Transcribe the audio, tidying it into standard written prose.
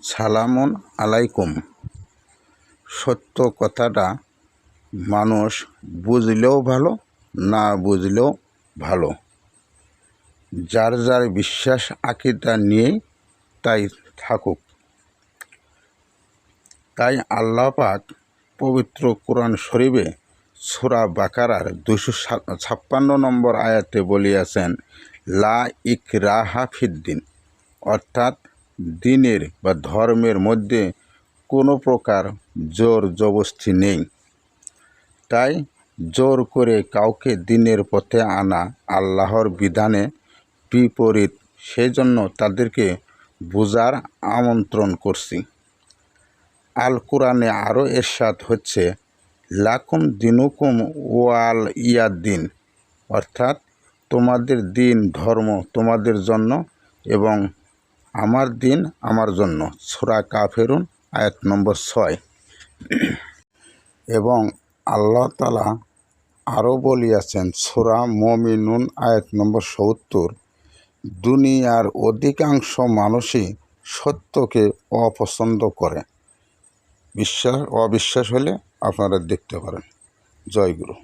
সালামুন আলাইকুম। সত্য কথাটা মানুষ বুঝলেও ভালো, না বুঝলেও ভালো। যার যার বিশ্বাস আকীদা নিয়েই তাই থাকুক। তাই আল্লাহ পাক পবিত্র কোরআন শরীফে সূরা বাকারার 256 নম্বর আয়াতে বলিয়াছেন, লা ইকরাহা ফিদ্দিন, অর্থাৎ দিনের বা ধর্মের মধ্যে কোনো প্রকার জোর জবরদস্তি নেই। তাই জোর করে কাউকে দিনের পথে আনা আল্লাহর বিধানে বিপরীত, সেজন্য তাদেরকে বোঝার আমন্ত্রণ করছি। আল কোরআনে আরও এরশাদ হচ্ছে, লাকুম দিনুকুম ওয়াল ইয়াদ্দিন, অর্থাৎ তোমাদের দিন ধর্ম তোমাদের জন্য এবং আমার দিন আমার জন্য। সূরা কাফিরুন আয়াত নম্বর 6। এবং আল্লাহ তাআলা আরও বলিয়াছেন সূরা মুমিনুন আয়াত নম্বর 70, দুনিয়ার অধিকাংশ মানুষই সত্যকে অপছন্দ করে। অবিশ্বাস হলে আপনারা দেখতে পারেন। জয় গুরু।